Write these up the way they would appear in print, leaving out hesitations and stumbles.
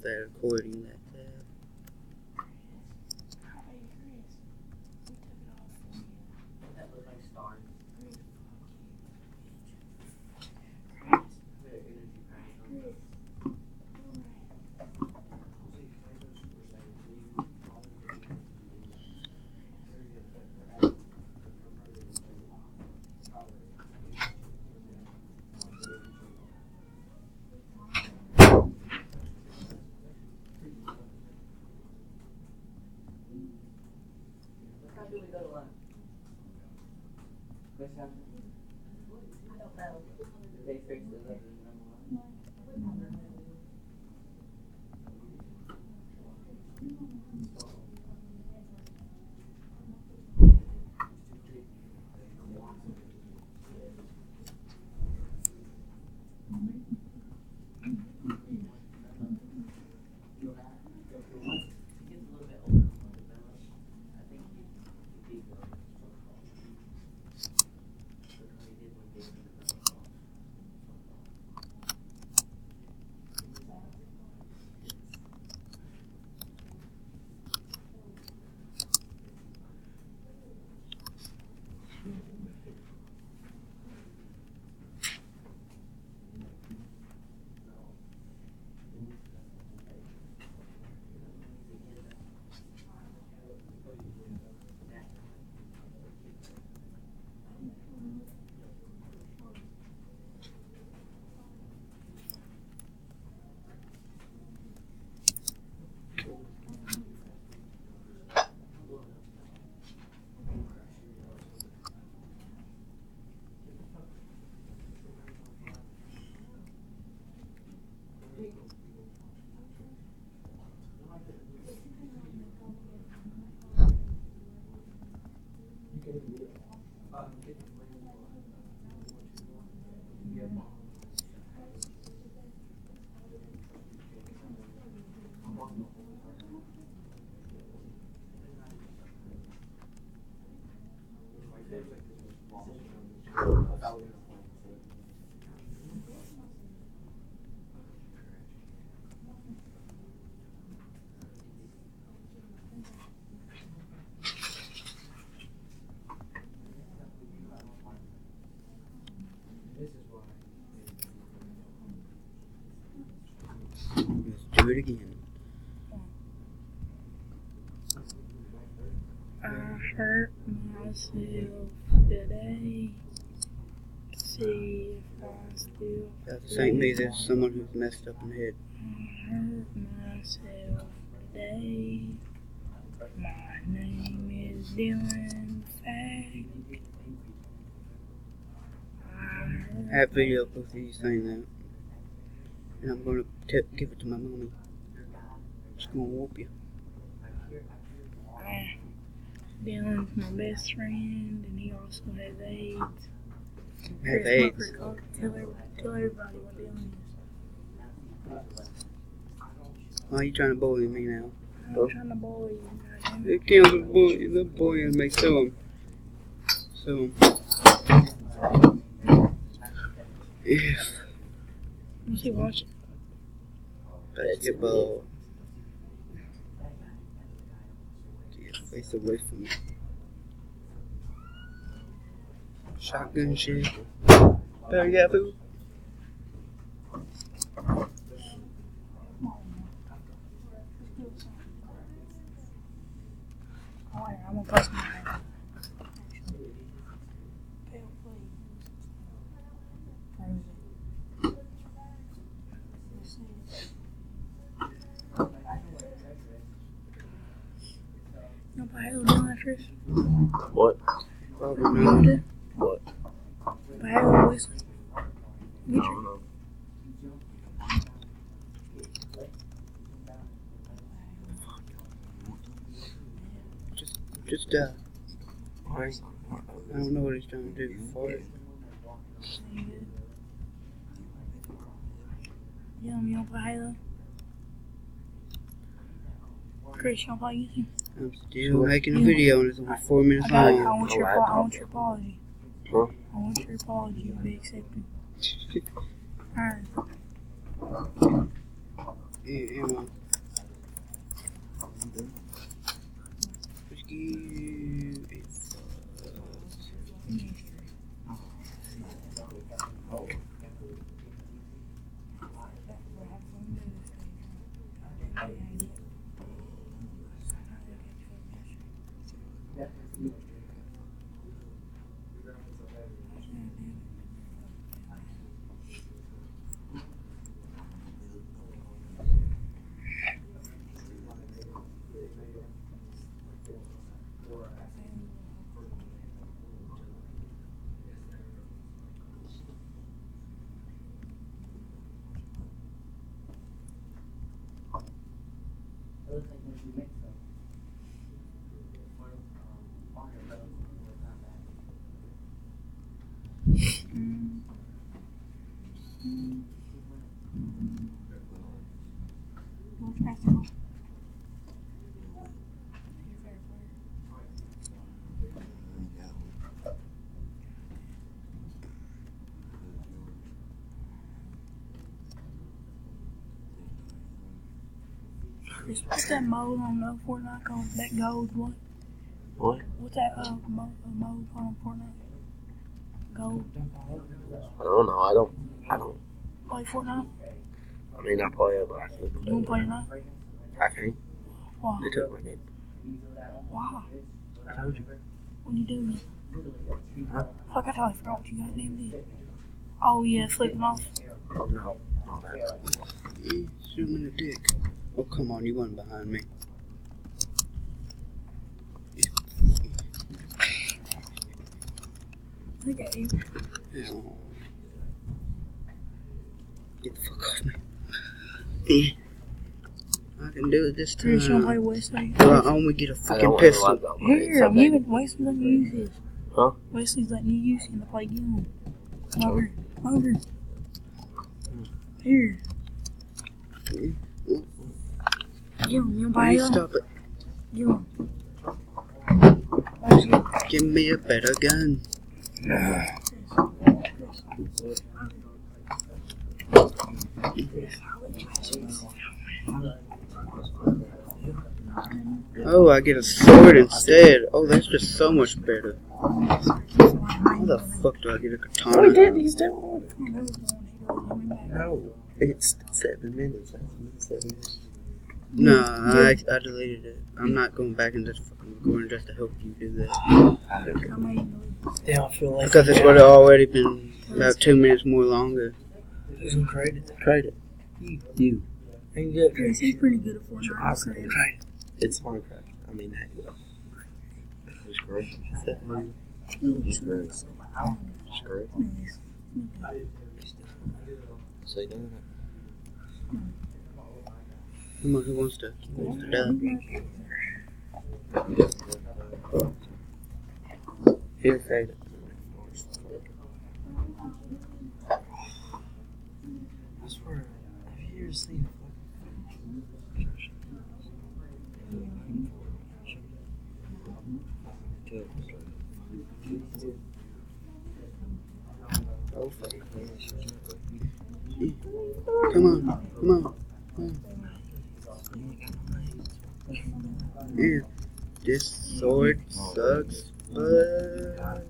that according that That look like stars. How do we go to lunch? What's happening? I don't know. They fixed it up in number one. Let's do it again. I hurt myself today. See if I still. That's ain't me. There's someone who's messed up in the head. I hurt myself today. My name is Dylan Fag. I have video of both of you saying that. And I'm going to give it to my mommy. She's going to whoop you. Dylan's my best friend, and he also has AIDS. I have AIDS. Tell everybody what Dylan is. Why are you trying to bully me now? I'm trying to bully you. Goddamn. It can't be bully. The bullying makes him. So, if What's he watching? basketball, get face away from me. Shotgun shit. Better get food. Oh, yeah, I'm gonna post my hand. No, but Halo doing that first. What? Probably You want not. to? What? But Halo Wesley. I don't know. Just Why? I don't know what he's trying to do for it. You don't play Halo? Chris, you don't play anything? I'm still making a video and it's only 4 minutes I long. want your apology. Huh? I want your apology to be accepted. Alright. Ammo. Let's give it. It looks like when you mix them. What's that mode on Fortnite called? That gold what? What? What's that mode on Fortnite? Gold. I don't know. I don't. Play Fortnite? I mean, I play it, but I can't You play wanna play tonight? it. I can't. Why? They took my game. Why? I told you. What you doing? Huh? Fuck, I totally forgot what you goddamn did. Oh yeah, flipping off. No. All that. Shoot him in the dick. Oh, come on, you wasn't behind me. Look at you. Oh. Get the fuck off me. I can do it this Chris, you wanna play time. Wesley? Well, I only get a I fucking don't pistol. want to like that. Here, I'm giving Wesley letting you use his. Huh? Wesley's letting you use him to play Gillen. Come over. Come over. Here. Gillen, you wanna play Please Gillen? stop it. Gillen. Give me a better gun. Oh, I get a sword instead. Oh, that's just so much better. How the fuck do I get a katana? He's down. No. It's 7 minutes. That's 7 minutes. No, I deleted it. I'm not going back in this fucking corner just to help you do that. Yeah, I feel like. Because it would have already been about 2 minutes more longer. Who's gonna trade it? Trade it. You. Ain't good. Chris, he's pretty good at Fortnite. Trade it. It's Minecraft. I mean, that. It's great. It's great. It's great. So you doing it? Come on, who wants to die? Here, trade it. I swear, have you ever seen Oh, fuck. Come on, come on. Yeah, this sword sucks, but yeah,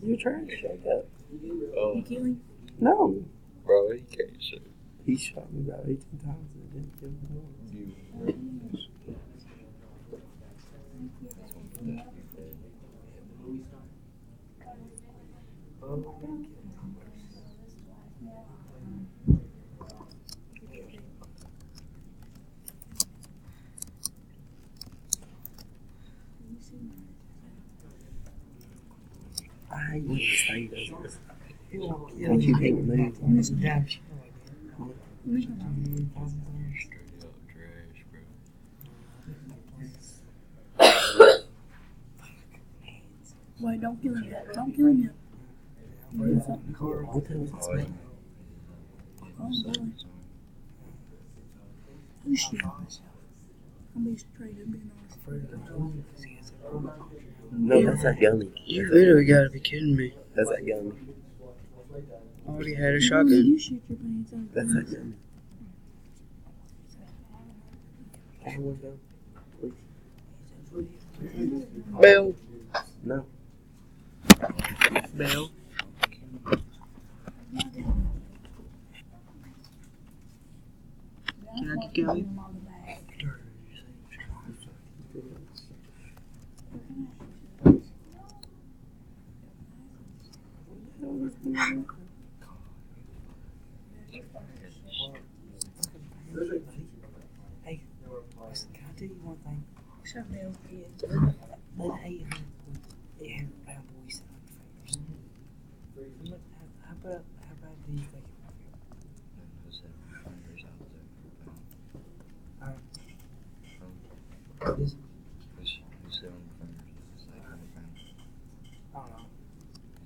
You're trying to shake up. You killing? No. Bro, he can't shoot. He shot me about 18 times and I didn't kill him. I need to say this. Don't you hate me? Wait, don't kill him yet. Don't kill him yet. You do something. I'll tell you what's me. Oh, boy. Who's shooting? I'll be straight up being honest. No, that's not Gummy. You literally gotta be kidding me. That's not Gummy. I already had a When shotgun. you shit your pants out? That's not Gummy. Everyone go. Bell. No. Bell. Can I get Kelly? Hey, listen, can I tell you one thing? Shut the hell up, kid. Let an 800-pound boy sit on your fingers. How about do you think it might feel? Alright. This,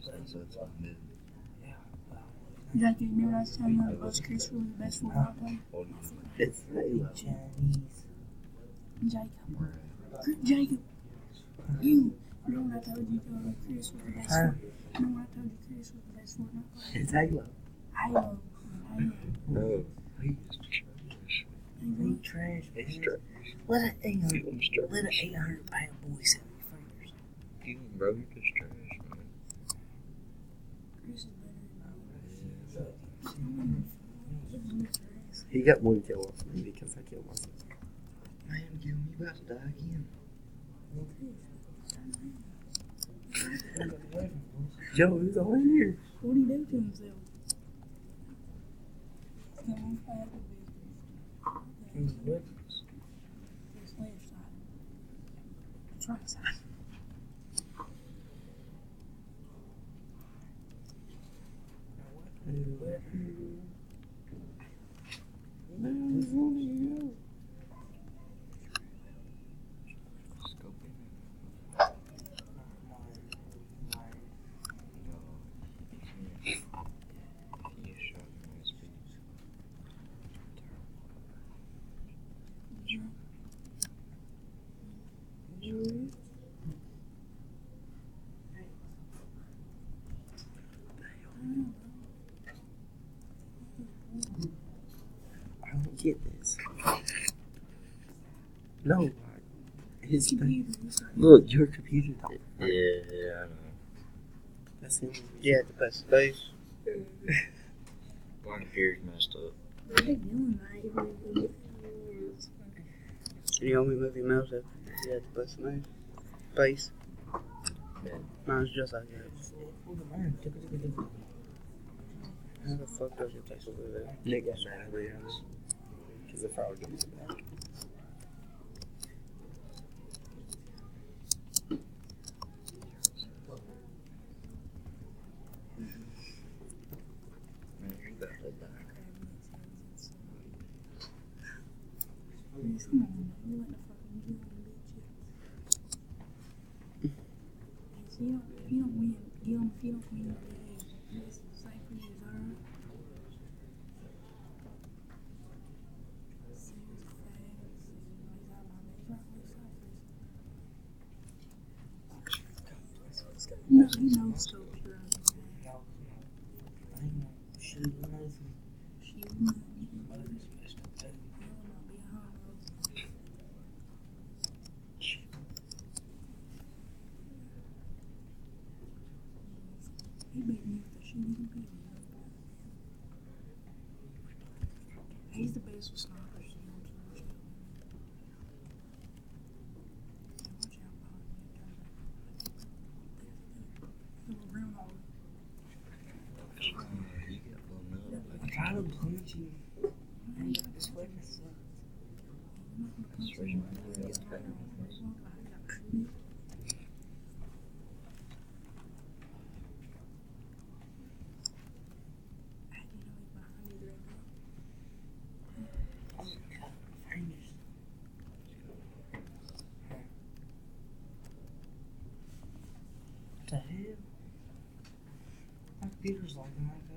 I don't know. Yeah, well, Jackie, remember I was telling you about Buzz Chris was the best football player? It's Halo. Chinese. Jacob, you know when I told you Chris was the best Huh? You know when I told you Chris was the best football player? It's Halo. Halo. No. He trash. It's man. trash. Let an Feeling's trash. 800-pound boy sit on your fingers. Feeling, bro, you're just trash, man. Chris is better than He got one kill off me because I killed myself. Man, Gil, you about to die again. Joe, who's on here? What do you do to himself? Come on, fire the business. This left side. That's right side. I don't get this. No. His look, your computer. Yeah, I know. That's him. Yeah, the best space. My computer's messed up. What are you doing, mate? The only movie mouse that yeah, the best space. Yeah. Mine's just like that. How the fuck does your place over there? Nick got mad at me because the frog gave it back. Man, you're that back. Come on, you let the fucking get on the bitch. So if you don't win, get on if you don't win, it's safe for you as alright. No, you know Stokes, you're right. I ain't no shooting nothing. She will not be But it's best to do. a hollow. He beat me with the shit he beat me with. He's the best with snipers, you know what I'm saying? Watch out, Bob. He will ruin all of it. You get blown up. I tried to punch you. I ain't got this weapon sucks. That's the reason why we get back. Fingers. What the hell? My computer's like that.